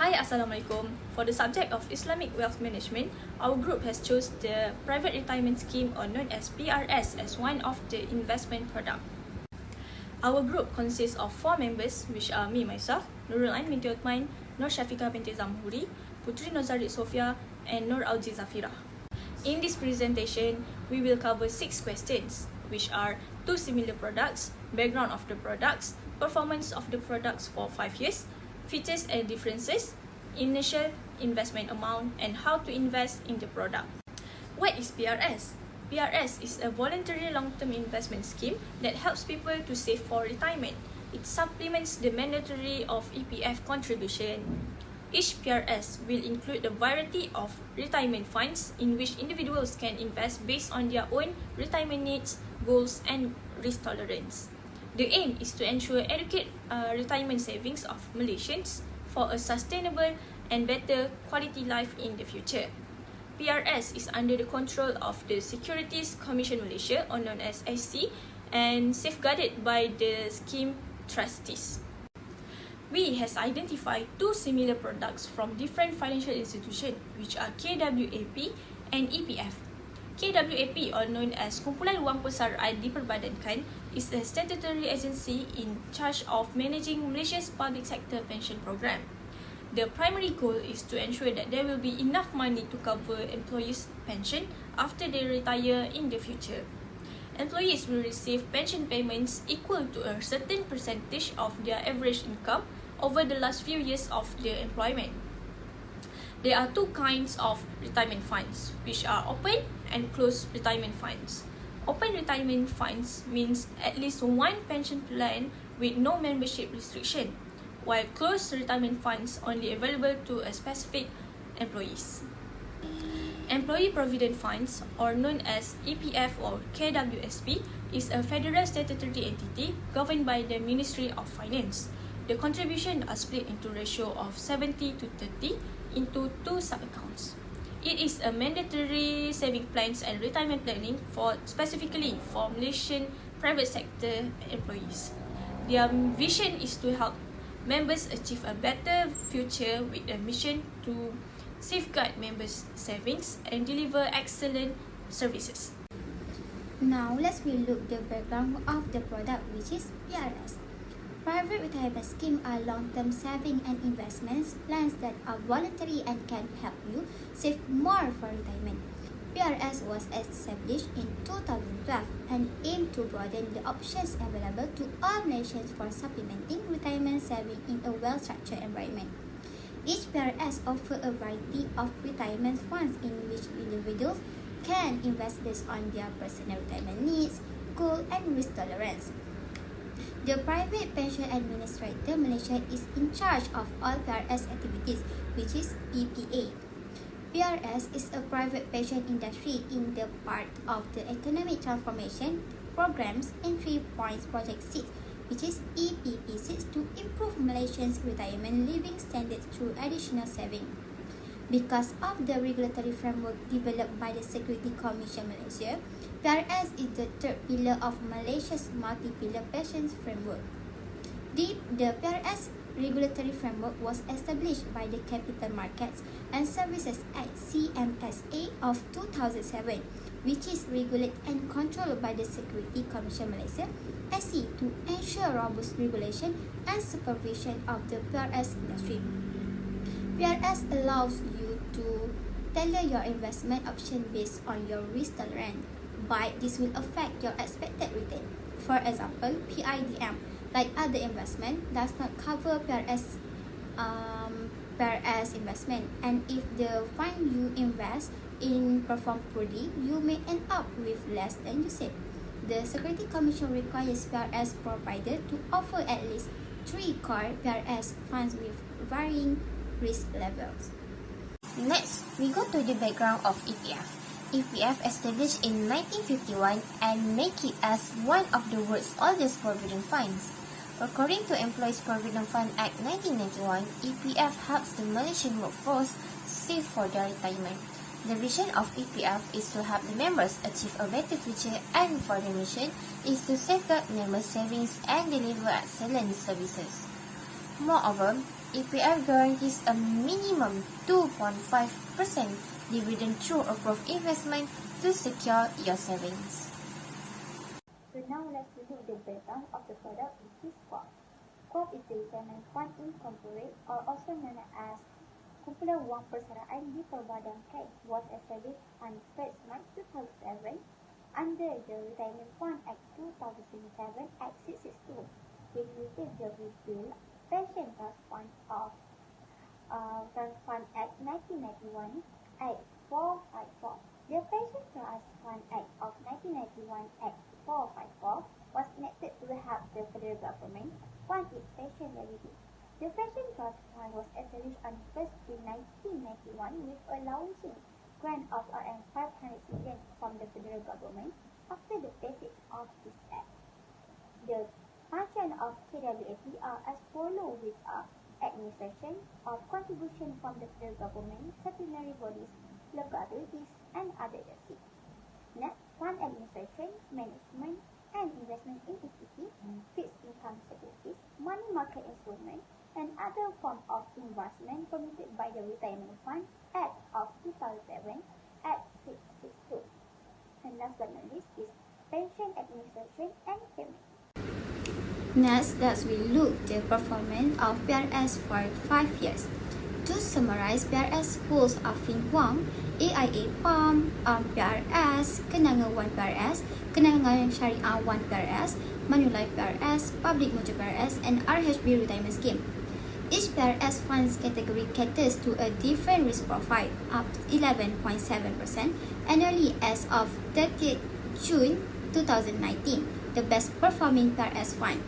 Hi, Assalamualaikum. For the subject of Islamic Wealth Management, our group has chose the Private Retirement Scheme, or known as PRS, as one of the investment product. Our group consists of 4 members, which are me, myself, Nurul Ain binti Othman, Nur Syafiqah binti Zamhuri, Putri Zarith Sufea, and Nur Auji Zafirah. In this presentation, we will cover 6 questions, which are 2 similar products, background of the products, performance of the products for 5 years, features and differences, initial investment amount, and how to invest in the product. What is PRS? PRS is a voluntary long-term investment scheme that helps people to save for retirement. It supplements the mandatory of EPF contribution. Each PRS will include a variety of retirement funds in which individuals can invest based on their own retirement needs, goals, and risk tolerance. The aim is to ensure adequate retirement savings of Malaysians for a sustainable and better quality life in the future. PRS is under the control of the Securities Commission Malaysia, or known as SC, and safeguarded by the scheme trustees. We has identified 2 similar products from different financial institutions, which are KWAP and EPF. KWAP, or known as Kumpulan Wang Persaraan Diperbadankan, is a statutory agency in charge of managing Malaysia's public sector pension program. The primary goal is to ensure that there will be enough money to cover employees' pension after they retire in the future. Employees will receive pension payments equal to a certain percentage of their average income over the last few years of their employment. There are 2 kinds of retirement funds, which are open and closed retirement funds. Open retirement funds means at least 1 pension plan with no membership restriction, while closed retirement funds only available to a specific employees. Employee Provident Funds, or known as EPF or KWSP, is a federal statutory entity governed by the Ministry of Finance. The contributions are split into ratio of 70 to 30 into 2 sub-accounts. It is a mandatory saving plans and retirement planning specifically for Malaysian private sector employees. Their vision is to help members achieve a better future with a mission to safeguard members' savings and deliver excellent services. Now let's relook the background of the product, which is PRS. Private retirement schemes are long-term saving and investments plans that are voluntary and can help you save more for retirement. PRS was established in 2012 and aimed to broaden the options available to all Malaysians for supplementing retirement saving in a well-structured environment. Each PRS offers a variety of retirement funds in which individuals can invest based on their personal retirement needs, goals, and risk tolerance. The Private Pension Administrator Malaysia is in charge of all PRS activities, which is PPA. PRS is a private pension industry in the part of the Economic Transformation Program's Entry Points Project 6, which is EPP6, to improve Malaysians' retirement living standards through additional saving. Because of the regulatory framework developed by the Security Commission Malaysia, PRS is the 3rd pillar of Malaysia's multi-pillar pensions framework. The PRS regulatory framework was established by the Capital Markets and Services Act CMSA of 2007, which is regulated and controlled by the Security Commission Malaysia SC to ensure robust regulation and supervision of the PRS industry. PRS allows you to tailor your investment option based on your risk tolerance, but this will affect your expected return. For example, PIDM, like other investment, does not cover PRS investment, and if the fund you invest in perform poorly, you may end up with less than you saved. The Security Commission requires PRS provider to offer at least 3 core PRS funds with varying risk levels. Next, we go to the background of EPF. EPF established in 1951 and make it as one of the world's oldest provident funds. According to Employees Provident Fund Act 1991, EPF helps the Malaysian workforce save for their retirement. The vision of EPF is to help the members achieve a better future, and for the mission is to safeguard members' savings and deliver excellent services. Moreover, EPF guarantees a minimum 2.5% dividend through approved investment to secure your savings. So now let's look at the breakdown of the product which is QUAP. QUAP is the retirement fund incorporate, or also known as Kumpulan Wang Persaraan di Perbankan, was established on 1st March 2007 under the Retirement Fund Act 2007 Act 662, which replaced the repealed Pension Trust Fund of Fund Act 1991 Act 454. The Pension Trust Fund Act of 1991 Act 454 was enacted to help the federal government fund its pension liability. The Pension Trust Fund was established on 1st June 1991 with a launching grant of around 500 million from the federal government after the passage of this act. The function of KWSP are as follows, with administration of contribution from the federal government, statutory bodies, local authorities, and other agencies. Next, fund administration, management, and investment in equity, fixed income securities, money market instruments, and other forms of investment permitted by the Retirement Fund Act of 2007, Act 662. And last but not least is pension administration and payment. Next, let's look the performance of PRS for 5 years. To summarize, PRS holds Afin Wang, AIA Palm, PRS, Kenangan 1 PRS, Kenangan Syariah 1 PRS, Manulife PRS, Public Mutual PRS, and RHB Retirement Scheme. Each PRS funds category caters to a different risk profile, up to 11.7% annually as of 30th June 2019, the best performing PRS fund.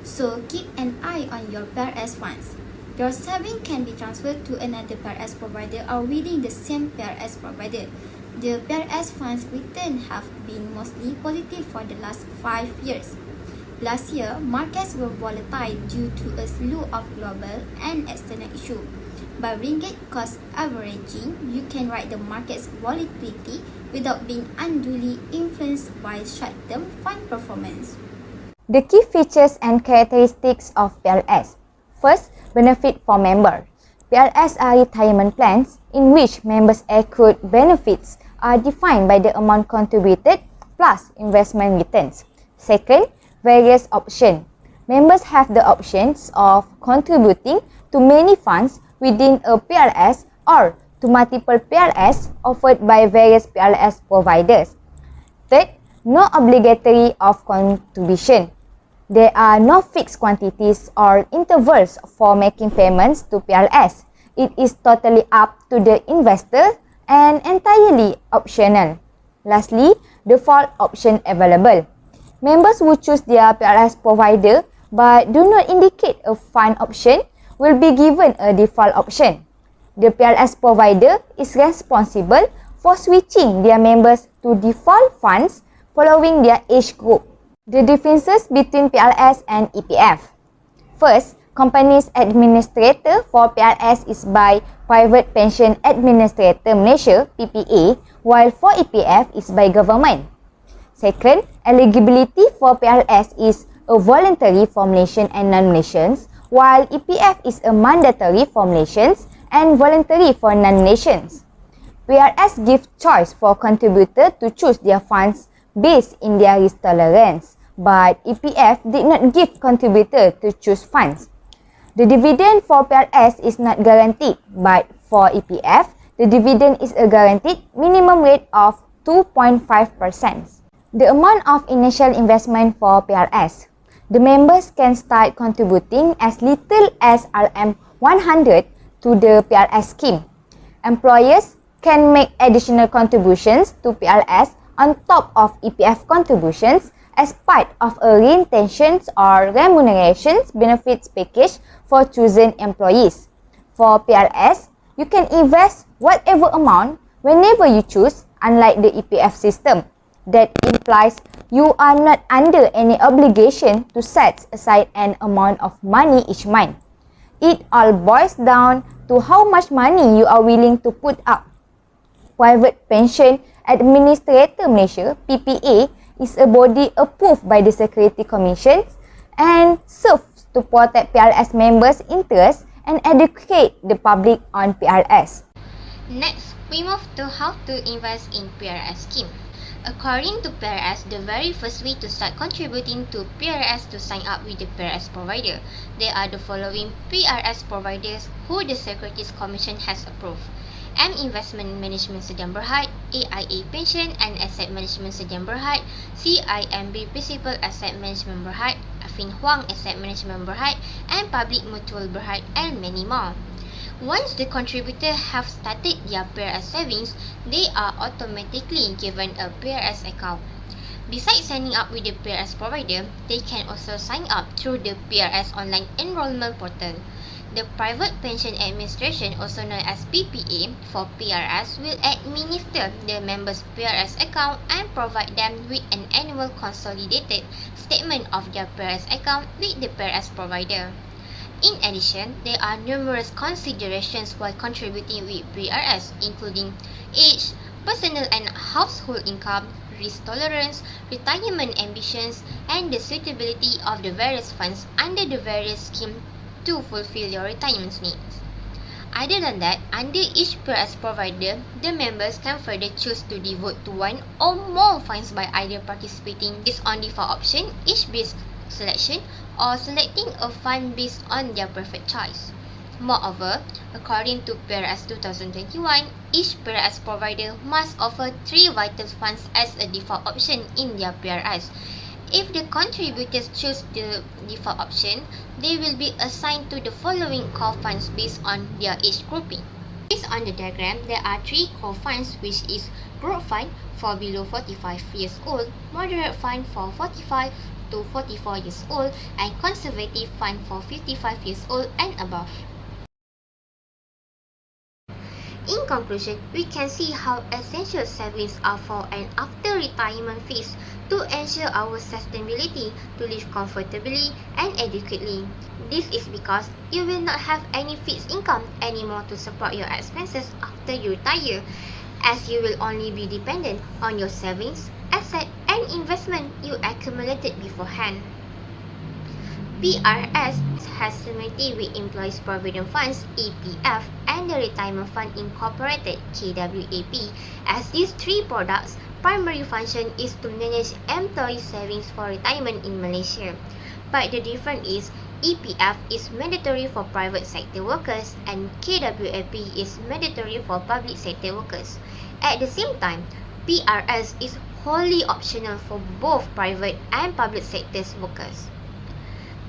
So keep an eye on your PRS funds. Your saving can be transferred to another PRS provider or within the same PRS provider. The PRS funds return have been mostly positive for the last 5 years. Last year, markets were volatile due to a slew of global and external issues. By ringgit cost averaging, you can ride the market's volatility without being unduly influenced by short-term fund performance. The key features and characteristics of PRS. First, benefit for members. PRS are retirement plans in which members' accrued benefits are defined by the amount contributed plus investment returns. Second, various options. Members have the options of contributing to many funds within a PRS or to multiple PRS offered by various PRS providers. Third, no obligatory of contribution. There are no fixed quantities or intervals for making payments to PRS. It is totally up to the investor and entirely optional. Lastly, default option available. Members who choose their PRS provider but do not indicate a fund option will be given a default option. The PRS provider is responsible for switching their members to default funds following their age group. The differences between PRS and EPF. First, company's administrator for PRS is by Private Pension Administrator Malaysia (PPA), while for EPF is by government. Second, eligibility for PRS is a voluntary for Malaysian and non-Malaysians, while EPF is a mandatory for Malaysians and voluntary for non-Malaysians. PRS give choice for contributor to choose their funds based in their risk tolerance, but EPF did not give contributor to choose funds. The dividend for PRS is not guaranteed, but for EPF, the dividend is a guaranteed minimum rate of 2.5%. The amount of initial investment for PRS. The members can start contributing as little as RM100 to the PRS scheme. Employers can make additional contributions to PRS on top of EPF contributions as part of a retentions or remunerations benefits package for chosen employees. For PRS, you can invest whatever amount whenever you choose, unlike the EPF system. That implies you are not under any obligation to set aside an amount of money each month. It all boils down to how much money you are willing to put up. Private Pension Administrator Malaysia (PPA) is a body approved by the Security Commission and serves to protect PRS members' interests and educate the public on PRS. Next, we move to how to invest in PRS scheme. According to PRS, the very first way to start contributing to PRS to sign up with the PRS provider. There are the following PRS providers who the Securities Commission has approved: M Investment Management Sdn Bhd, AIA Pension and Asset Management Sdn Bhd, CIMB Principal Asset Management Bhd, Affin Hwang Asset Management Bhd, and Public Mutual Bhd, and many more. Once the contributor have started their PRS savings, they are automatically given a PRS account. Besides signing up with the PRS provider, they can also sign up through the PRS online enrollment portal. The Private Pension Administration, also known as PPA for PRS, will administer the members' PRS account and provide them with an annual consolidated statement of their PRS account with the PRS provider. In addition, there are numerous considerations while contributing with PRS, including age, personal and household income, risk tolerance, retirement ambitions, and the suitability of the various funds under the various schemes to fulfill your retirement needs. Other than that, under each PRS provider, the members can further choose to devote to one or more funds by either participating based on default option, age-based selection, or selecting a fund based on their preferred choice. Moreover, according to PRS 2021, each PRS provider must offer 3 vital funds as a default option in their PRS. If the contributors choose the default option, they will be assigned to the following core funds based on their age grouping. Based on the diagram, there are 3 core funds, which is Growth Fund for below 45 years old, Moderate Fund for 45 to 44 years old, and Conservative Fund for 55 years old and above. In conclusion, we can see how essential savings are for an after retirement phase to ensure our sustainability to live comfortably and adequately. This is because you will not have any fixed income anymore to support your expenses after you retire, as you will only be dependent on your savings, asset, and investment you accumulated beforehand. PRS has similarity with Employees Provident Funds (EPF) and the Retirement Fund Incorporated (KWAP), as these 3 products' primary function is to manage employee savings for retirement in Malaysia. But the difference is EPF is mandatory for private sector workers and KWAP is mandatory for public sector workers. At the same time, PRS is wholly optional for both private and public sector workers.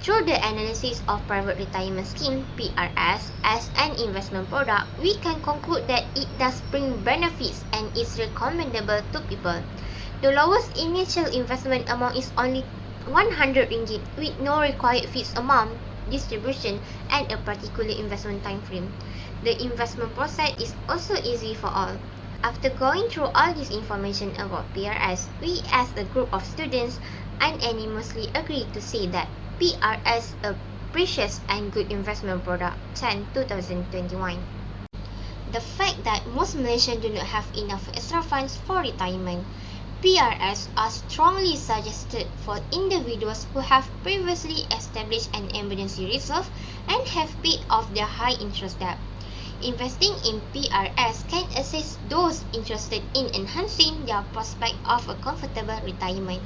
Through the analysis of private retirement scheme (PRS) as an investment product, we can conclude that it does bring benefits and is recommendable to people. The lowest initial investment amount is only 100 ringgit with no required fixed amount distribution and a particular investment time frame. The investment process is also easy for all. After going through all this information about PRS, we as a group of students unanimously agree to say that PRS a precious and good investment product since 2021. The fact that most Malaysians do not have enough extra funds for retirement, PRS are strongly suggested for individuals who have previously established an emergency reserve and have paid off their high interest debt. Investing in PRS can assist those interested in enhancing their prospect of a comfortable retirement.